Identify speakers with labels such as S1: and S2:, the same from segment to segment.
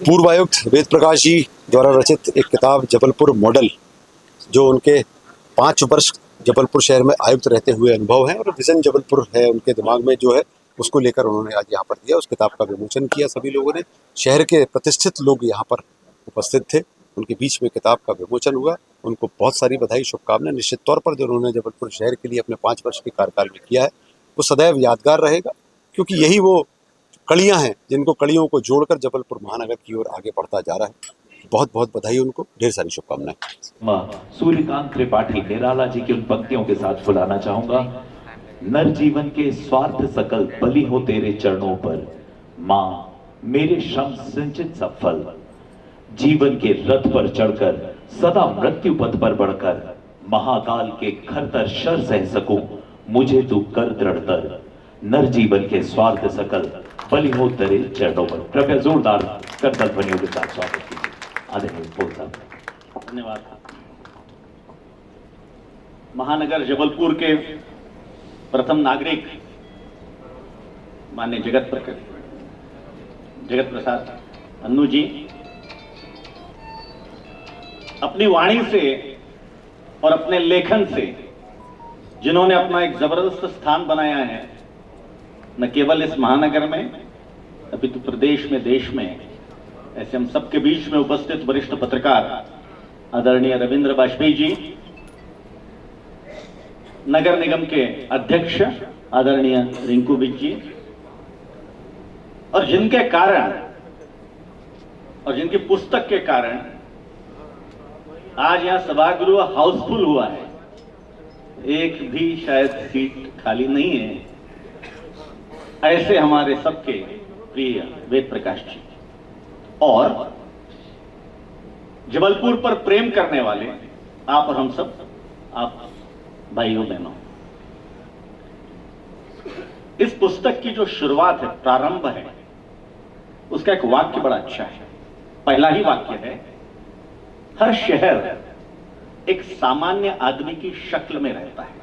S1: पूर्व आयुक्त वेद प्रकाश जी द्वारा रचित एक किताब जबलपुर मॉडल, जो उनके 5 वर्ष जबलपुर शहर में आयुक्त रहते हुए अनुभव है और विजन जबलपुर है उनके दिमाग में जो है, उसको लेकर उन्होंने आज यहाँ पर दिया। उस किताब का विमोचन किया सभी लोगों ने। शहर के प्रतिष्ठित लोग यहाँ पर उपस्थित थे, उनके बीच में किताब का विमोचन हुआ। उनको बहुत सारी बधाई, शुभकामनाएं। निश्चित तौर पर जो उन्होंने जबलपुर शहर के लिए अपने 5 वर्ष के कार्यकाल में किया है, वो सदैव यादगार रहेगा, क्योंकि यही वो कड़ियां हैं जिनको कड़ियों को जोड़कर जबलपुर महानगर की ओर आगे बढ़ता जा रहा है। बहुत बहुत बधाई उनको, ढेर सारी शुभकामनाएं।
S2: सूर्यकांत त्रिपाठी निराला जी की उन पंक्तियों के साथ बुलाना चाहूंगा। नर जीवन के स्वार्थ सकल बलि हो तेरे चरणों पर, मां मेरे श्रम सिंचित सफल। जीवन के रथ पर चढ़कर सदा मृत्यु पथ पर बढ़कर, महाकाल के खरतर शर सह सकूं, मुझे तू कर दृढ़तर। नर जीवन के स्वार्थ सकल बलि हो तेरे चरणों पर। कृपया जोरदार करतल ध्वनियों के साथ स्वागत कीजिए आदरणीय बोल साहब।
S3: धन्यवाद। महानगर जबलपुर के प्रथम नागरिक माननीय जगत प्रसाद अन्नू जी अपनी वाणी से और अपने लेखन से जिन्होंने अपना एक जबरदस्त स्थान बनाया है, न केवल इस महानगर में अपितु प्रदेश में, देश में। ऐसे हम सबके बीच में उपस्थित वरिष्ठ पत्रकार आदरणीय रविंद्र वाजपेयी जी, नगर निगम के अध्यक्ष आदरणीय रिंकू बिज जी, और जिनके कारण और जिनकी पुस्तक के कारण आज यहां सभागृह हाउसफुल हुआ है। एक भी शायद सीट खाली नहीं है। ऐसे हमारे सबके प्रिय वेद प्रकाश जी और जबलपुर पर प्रेम करने वाले आप और हम सब, आप भाइयों बहनों, इस पुस्तक की जो शुरुआत है, प्रारंभ है, उसका एक वाक्य बड़ा अच्छा है। पहला ही वाक्य है, हर शहर एक सामान्य आदमी की शक्ल में रहता है।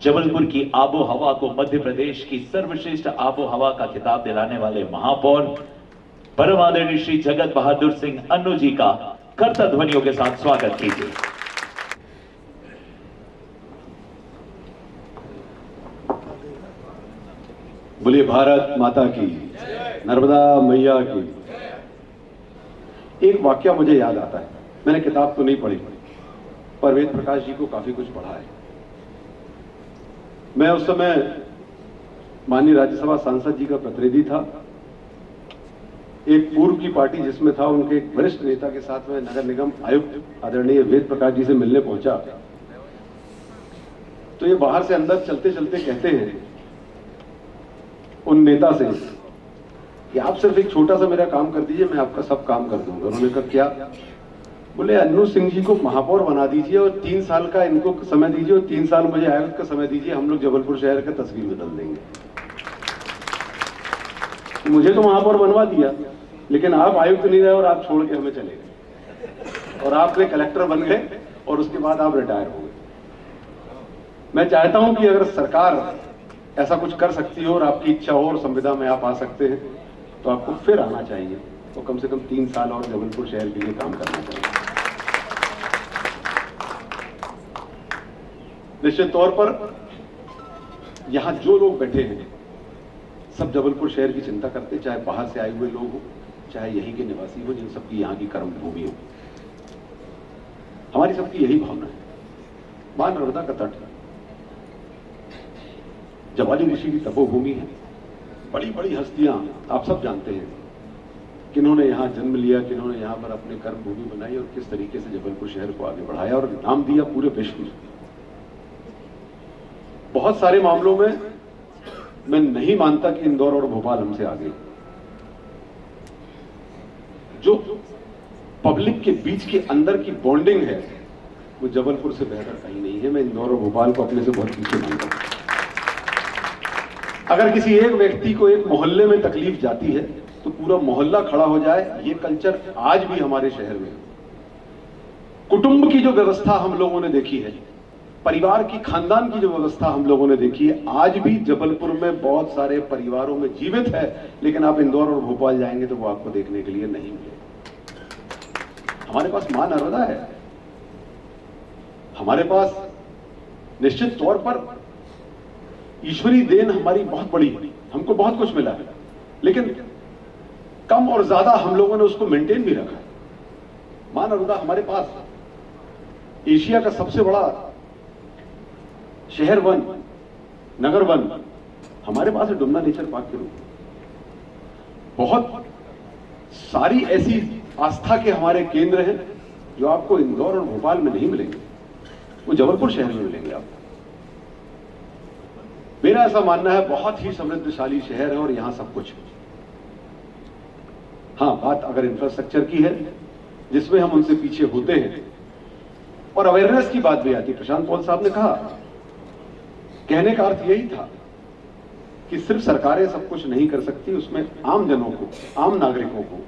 S2: जबलपुर की आबो हवा को मध्य प्रदेश की सर्वश्रेष्ठ आबो हवा का खिताब दिलाने वाले महापौर परम आदरणीय श्री जगत बहादुर सिंह अन्नू जी का करतल ध्वनियों के साथ स्वागत कीजिए।
S4: बोलिए भारत माता की, नर्मदा मैया की। एक वाक्य मुझे याद आता है, मैंने किताब तो नहीं पढ़ी, पर वेद प्रकाश जी को काफी कुछ पढ़ा है। मैं उस समय माननीय राज्यसभा सांसद जी का प्रतिनिधि था। एक पूर्व की पार्टी जिसमें था, उनके एक वरिष्ठ नेता के साथ में नगर निगम आयुक्त आदरणीय वेद प्रकाश जी से मिलने पहुंचा, तो ये बाहर से अंदर चलते चलते कहते हैं उन नेता से कि आप सिर्फ एक छोटा सा मेरा काम कर दीजिए, मैं आपका सब काम कर दूंगा। उन्होंने कहा क्या? बोले अन्नू सिंह जी को महापौर बना दीजिए और 3 साल का इनको समय दीजिए और 3 साल मुझे आयुक्त का समय दीजिए, हम लोग जबलपुर शहर का तस्वीर बदल देंगे। मुझे तो महापौर बनवा दिया, लेकिन आप आयुक्त नहीं रहे और आप छोड़ के हमें चले गए और आपने कलेक्टर बन गए और उसके बाद आप रिटायर हो गए। मैं चाहता हूं कि अगर सरकार ऐसा कुछ कर सकती हो और आपकी इच्छा हो और संविदा में आप आ सकते हैं, तो आपको फिर आना चाहिए तो कम से कम 3 साल और जबलपुर शहर के लिए काम करना चाहिए। निश्चित तौर पर यहां जो लोग बैठे हैं सब जबलपुर शहर की चिंता करते, चाहे बाहर से आए हुए लोग हो, चाहे यहीं के निवासी हो, जिन सबकी यहां की कर्मभूमि हो। हमारी सबकी यही भावना है। मां नर्मदा का तट जवाली ऋषि की तपोभूमि है। बड़ी बड़ी हस्तियां आप सब जानते हैं किन्होंने यहां जन्म लिया, किन्होंने यहां पर अपने कर्मभूमि बनाई और किस तरीके से जबलपुर शहर को आगे बढ़ाया और नाम दिया पूरे विश्व में। बहुत सारे मामलों में मैं नहीं मानता कि इंदौर और भोपाल हमसे आगे। जो पब्लिक के बीच के अंदर की बॉन्डिंग है, वो जबलपुर से बेहतर कहीं नहीं है। मैं इंदौर और भोपाल को अपने से बहुत पीछे मानता हूं। अगर किसी एक व्यक्ति को एक मोहल्ले में तकलीफ जाती है तो पूरा मोहल्ला खड़ा हो जाए, ये कल्चर आज भी हमारे शहर में है। कुटुंब की जो व्यवस्था हम लोगों ने देखी है, परिवार की, खानदान की जो व्यवस्था हम लोगों ने देखी है, आज भी जबलपुर में बहुत सारे परिवारों में जीवित है, लेकिन आप इंदौर और भोपाल जाएंगे तो वो आपको देखने के लिए नहीं मिलेगा। हमारे पास मां नर्मदा है, हमारे पास निश्चित तौर पर ईश्वरीय देन हमारी बहुत बड़ी है, हमको बहुत कुछ मिला है, लेकिन कम और ज्यादा हम लोगों ने उसको मेंटेन भी रखा है। मां नर्मदा हमारे पास एशिया का सबसे बड़ा शहर वन, नगर वन हमारे पास है, डुमना नेचर पार्क के रूप में। बहुत सारी ऐसी आस्था के हमारे केंद्र हैं जो आपको इंदौर और भोपाल में नहीं मिलेंगे, वो जबलपुर शहर में मिलेंगे आपको। मेरा ऐसा मानना है बहुत ही समृद्धशाली शहर है और यहां सब कुछ है। हां, बात अगर इंफ्रास्ट्रक्चर की है जिसमें हम उनसे पीछे होते हैं, और अवेयरनेस की बात भी आती है। प्रशांत पॉल साहब ने कहा, कहने का अर्थ यही था कि सिर्फ सरकारें सब कुछ नहीं कर सकती, उसमें आम जनों को, आम नागरिकों को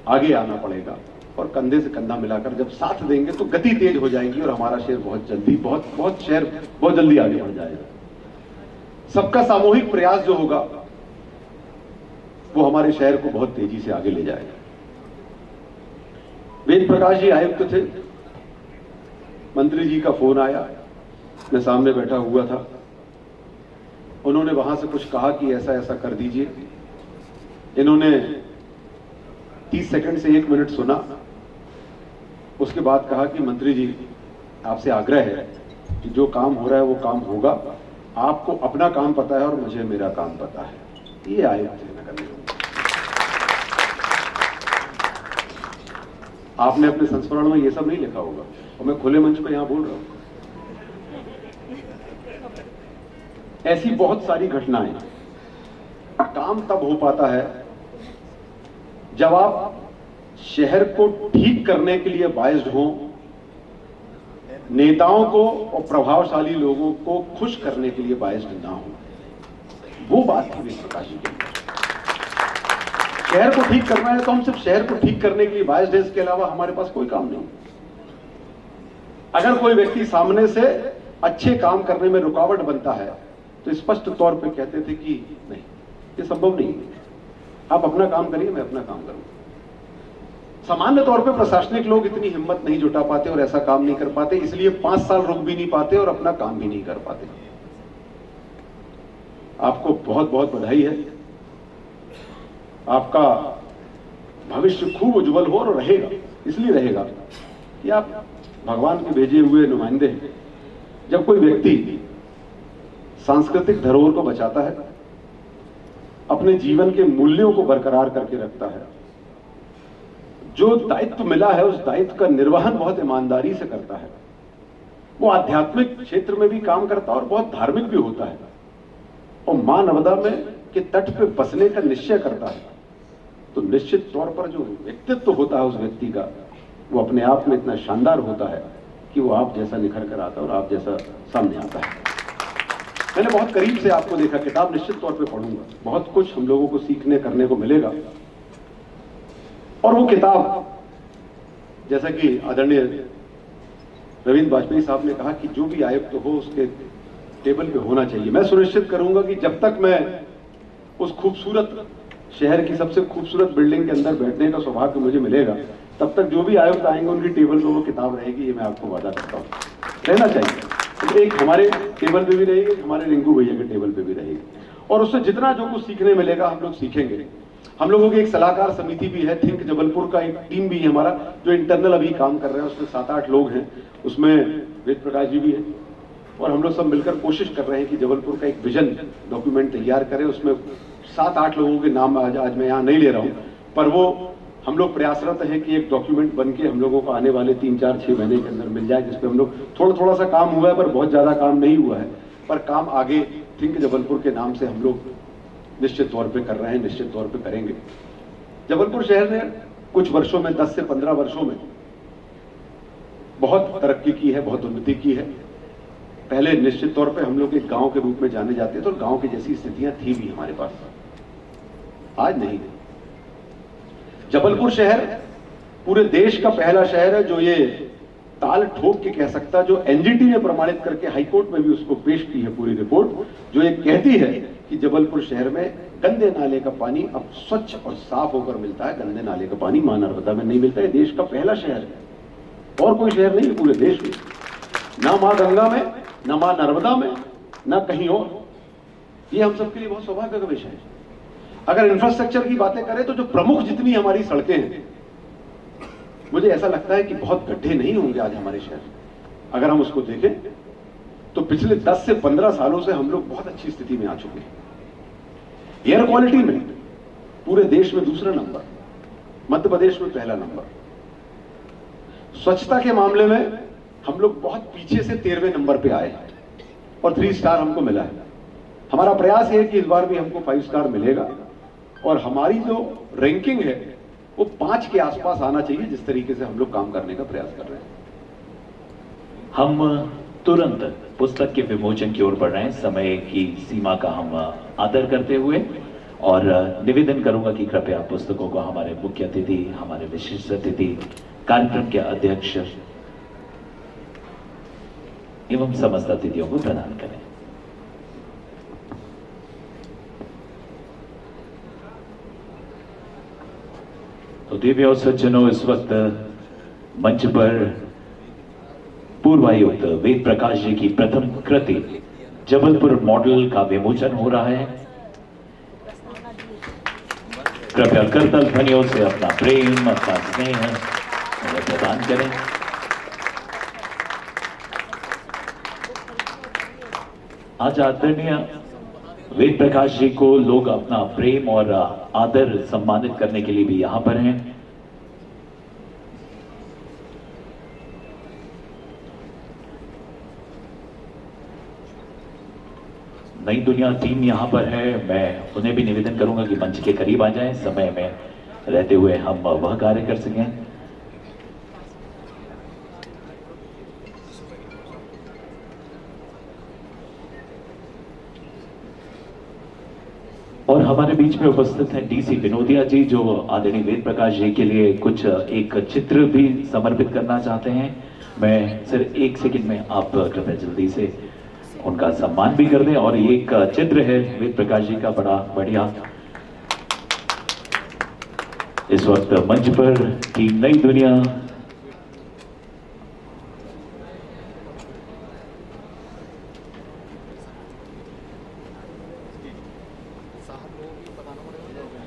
S4: आगे आना पड़ेगा और कंधे से कंधा मिलाकर जब साथ देंगे तो गति तेज हो जाएगी और हमारा शहर बहुत जल्दी शहर बहुत जल्दी आगे बढ़ जाएगा। सबका सामूहिक प्रयास जो होगा वो हमारे शहर को बहुत तेजी से आगे ले जाएगा। वेद प्रकाश जी आयुक्त थे, मंत्री जी का फोन आया, मैं सामने बैठा हुआ था, उन्होंने वहां से कुछ कहा कि ऐसा ऐसा कर दीजिए। इन्होंने 30 सेकंड से 1 मिनट सुना, उसके बाद कहा कि मंत्री जी आपसे आग्रह है कि जो काम हो रहा है वो काम होगा, आपको अपना काम पता है और मुझे मेरा काम पता है। ये आयुक्त थे नगर निगम। आपने अपने संस्मरण में ये सब नहीं लिखा होगा और मैं खुले मंच पे यहां बोल रहा हूं। ऐसी बहुत सारी घटनाएं, काम तब हो पाता है जब आप शहर को ठीक करने के लिए बाइज्ड हो, नेताओं को और प्रभावशाली लोगों को खुश करने के लिए बाइज्ड ना हो। वो बात थी वेद प्रकाश जी की। शहर को ठीक करना है तो हम सिर्फ शहर को ठीक करने के लिए बाइज्ड है, इसके अलावा हमारे पास कोई काम नहीं। अगर कोई व्यक्ति सामने से अच्छे काम करने में रुकावट बनता है तो स्पष्ट तौर पे कहते थे कि नहीं, ये संभव नहीं है, आप अपना काम करिए, मैं अपना काम करूंगा। सामान्य तौर पे प्रशासनिक लोग इतनी हिम्मत नहीं जुटा पाते और ऐसा काम नहीं कर पाते, इसलिए 5 साल रुक भी नहीं पाते और अपना काम भी नहीं कर पाते। आपको बहुत बहुत बधाई है, आपका भविष्य खूब उज्जवल हो और रहेगा, इसलिए रहेगा कि आप भगवान के भेजे हुए नुमाइंदे हैं। जब कोई व्यक्ति सांस्कृतिक धरोहर को बचाता है, अपने जीवन के मूल्यों को बरकरार करके रखता है, जो दायित्व मिला है उस दायित्व का निर्वहन बहुत ईमानदारी से करता है, वो आध्यात्मिक क्षेत्र में भी काम करता है और बहुत धार्मिक भी होता है, और मां नर्मदा में के तट पे बसने का निश्चय करता है, तो निश्चित तौर पर जो व्यक्तित्व होता है उस व्यक्ति का, वो अपने आप में इतना शानदार होता है कि वो आप जैसा निखर कर आता है और आप जैसा सामने आता है। मैंने बहुत करीब से आपको देखा, किताब निश्चित तौर पे पढ़ूंगा, बहुत कुछ हम लोगों को सीखने करने को मिलेगा। और वो किताब, जैसा कि आदरणीय रविंद्र वाजपेयी साहब ने कहा कि जो भी आयुक्त हो उसके टेबल पे होना चाहिए। मैं सुनिश्चित करूंगा कि जब तक मैं उस खूबसूरत शहर की सबसे खूबसूरत बिल्डिंग के अंदर बैठने का सौभाग्य मुझे मिलेगा, तब तक जो भी आयुक्त आएंगे उनकी टेबल पे वो किताब रहेगी, ये मैं आपको वादा करता हूँ। रहना चाहिए, तो एक हमारे टेबल पे भी रहेगी, हमारे रिंकू भैया के टेबल पे भी रहेगी, और उससे जितना जो कुछ सीखने मिलेगा हम लोग सीखेंगे। हम लोगों की एक सलाहकार समिति भी है, थिंक जबलपुर का एक टीम भी है हमारा, जो इंटरनल अभी काम कर रहे हैं, उसमें 7-8 लोग हैं, उसमें वेद प्रकाश जी भी हैं, और हम लोग सब मिलकर कोशिश कर रहे हैं कि जबलपुर का एक विजन डॉक्यूमेंट तैयार करें। उसमें 7-8 लोगों के नाम आज मैं यहाँ नहीं ले रहा हूँ, पर वो हम लोग प्रयासरत हैं कि एक डॉक्यूमेंट बन के हम लोगों को आने वाले 3-4-6 महीने के अंदर मिल जाए, जिसपे हम लोग थोड़ा सा काम हुआ है पर बहुत ज्यादा काम नहीं हुआ है, पर काम आगे थिंक जबलपुर के नाम से हम लोग निश्चित तौर पे कर रहे हैं, निश्चित तौर पे करेंगे। जबलपुर शहर ने कुछ वर्षों में, 10 से 15 वर्षों में बहुत तरक्की की है, बहुत उन्नति की है। पहले निश्चित तौर पे हम लोग एक गांव के रूप में जाने जाते थे और गांव की जैसी स्थितियां थी भी हमारे पास, आज नहीं थी। जबलपुर शहर पूरे देश का पहला शहर है जो ये ताल ठोक के कह सकता, जो एनजीटी ने प्रमाणित करके हाईकोर्ट में भी उसको पेश की है पूरी रिपोर्ट, जो ये कहती है कि जबलपुर शहर में गंदे नाले का पानी अब स्वच्छ और साफ होकर मिलता है। गंदे नाले का पानी मां नर्मदा में नहीं मिलता है। देश का पहला शहर है, और कोई शहर नहीं है पूरे देश में, ना मां गंगा में, ना मां नर्मदा में, ना कहीं और। ये हम सबके लिए बहुत सौभाग्य का विषय है। अगर इंफ्रास्ट्रक्चर की बातें करें तो जो प्रमुख जितनी हमारी सड़कें हैं, मुझे ऐसा लगता है कि बहुत गड्ढे नहीं होंगे आज हमारे शहर में। अगर हम उसको देखें तो पिछले 10 से 15 सालों से हम लोग बहुत अच्छी स्थिति में आ चुके हैं। एयर क्वालिटी में पूरे देश में दूसरा नंबर, मध्य प्रदेश में पहला नंबर। स्वच्छता के मामले में हम लोग बहुत पीछे से 13वें नंबर पे आए और 3 स्टार हमको मिला है। हमारा प्रयास है कि इस बार भी हमको 5 स्टार मिलेगा और हमारी जो रैंकिंग है वो 5 के आसपास आना चाहिए, जिस तरीके से हम लोग काम करने का प्रयास कर रहे हैं।
S2: हम तुरंत पुस्तक के विमोचन की ओर बढ़ रहे हैं, समय की सीमा का हम आदर करते हुए, और निवेदन करूंगा कि कृपया पुस्तकों को हमारे मुख्य अतिथि, हमारे विशिष्ट अतिथि, कार्यक्रम के अध्यक्ष एवं समस्त अतिथियों को प्रदान करें। तो देवी और सज्जनों, इस वक्त मंच पर पूर्व आयुक्त वेद प्रकाश जी की प्रथम कृति जबलपुर मॉडल का विमोचन हो रहा है। कृपया करतल ध्वनियों से अपना प्रेम, अपना स्नेह उन्हें प्रदान करें। आज आदरणीय वेद प्रकाश जी को लोग अपना प्रेम और आदर सम्मानित करने के लिए भी यहां पर हैं। नई दुनिया टीम यहां पर है, मैं उन्हें भी निवेदन करूंगा कि मंच के करीब आ जाएं, समय में रहते हुए हम वह कार्य कर सकें। और हमारे बीच में उपस्थित हैं डीसी विनोदिया जी, जो आदरणीय वेद प्रकाश जी के लिए कुछ एक चित्र भी समर्पित करना चाहते हैं। मैं सिर्फ 1 सेकंड में, आप कृपया जल्दी से उनका सम्मान भी कर दें। और ये एक चित्र है वेद प्रकाश जी का, बड़ा बढ़िया। इस वक्त मंच पर टीम नई दुनिया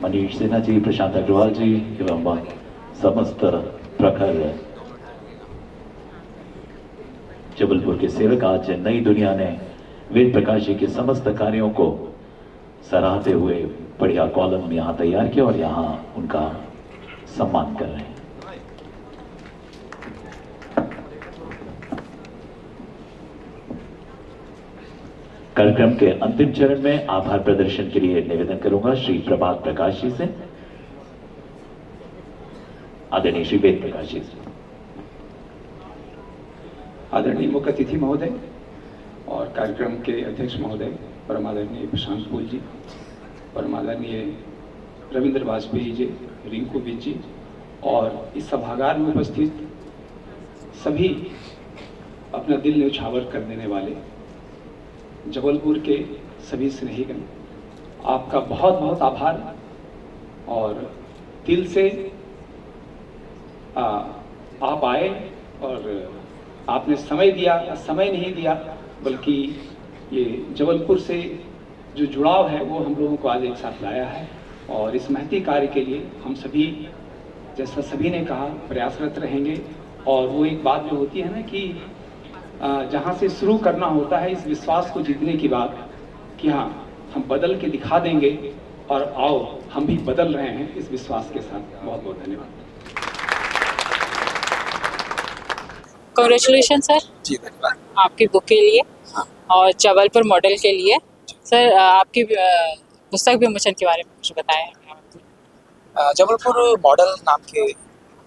S2: मनीष सिन्हा जी, प्रशांत अग्रवाल जी एवं समस्त प्रखर जबलपुर के सेवक, आज नई दुनिया ने वेद प्रकाश जी के समस्त कार्यों को सराहते हुए बढ़िया कॉलम यहां तैयार किया और यहां उनका सम्मान कर रहे हैं। कार्यक्रम के अंतिम चरण में आभार प्रदर्शन के लिए निवेदन करूंगा श्री प्रभात प्रकाश जी से, आदरणीय श्री वेद प्रकाश जी से।
S5: आदरणीय मुख्य अतिथि महोदय और कार्यक्रम के अध्यक्ष महोदय, परमादरणीय प्रशांत पुल जी, परमादरणीय रविंद्र वाजपेयी जी, रिंकू बिज जी, और इस सभागार में उपस्थित सभी अपना दिल न्यौछावर कर देने वाले जबलपुर के सभी स्नेहीगण, आपका बहुत बहुत आभार। और दिल से आप आए और आपने समय दिया, समय नहीं दिया बल्कि ये जबलपुर से जो जुड़ाव है वो हम लोगों को आज एक साथ लाया है। और इस महती कार्य के लिए हम सभी, जैसा सभी ने कहा, प्रयासरत रहेंगे। और वो एक बात जो होती है ना कि जहाँ से शुरू करना होता है इस विश्वास को जीतने की बात, कि हाँ हम बदल के दिखा देंगे, और आओ हम भी बदल रहे हैं इस विश्वास के साथ। बहुत बहुत धन्यवाद।
S6: कांग्रेचुलेशन सर
S7: जी धन्यवाद।
S6: आपकी बुक के लिए और जबलपुर मॉडल के लिए। सर आपकी पुस्तक विमोचन के बारे में कुछ बताएं।
S7: जबलपुर मॉडल नाम के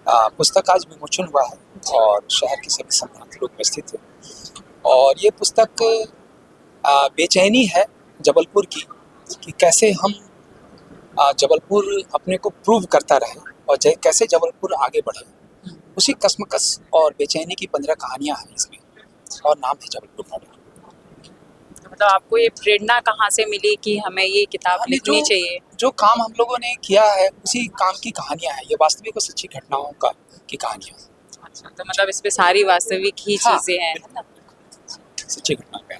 S7: पुस्तक आज विमोचन हुआ है और शहर के सभी सम्मानित लोग उपस्थित थे। और ये पुस्तक बेचैनी है जबलपुर की कि कैसे हम जबलपुर अपने को प्रूव करता रहे और कैसे जबलपुर आगे बढ़े। उसी कसमकस और बेचैनी की 15 कहानियां हैं इसमें, और नाम है जबलपुर मॉडल।
S6: तो मतलब आपको ये प्रेरणा कहाँ से मिली कि हमें ये किताब
S7: हमने
S6: लिखनी चाहिए?
S7: जो काम हम लोगों ने किया है उसी काम की कहानियां हैं, ये वास्तविक और सच्ची घटनाओं की कहानियां हैं।
S6: अच्छा, तो मतलब इस पे सारी वास्तविक ही
S7: हाँ,
S6: चीजें हैं, है ना?
S7: सच्ची घटना पे।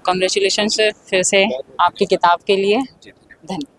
S6: कॉन्ग्रेचुलेशन सर फिर से आपकी किताब के लिए।
S7: जी।
S6: धन्यवाद।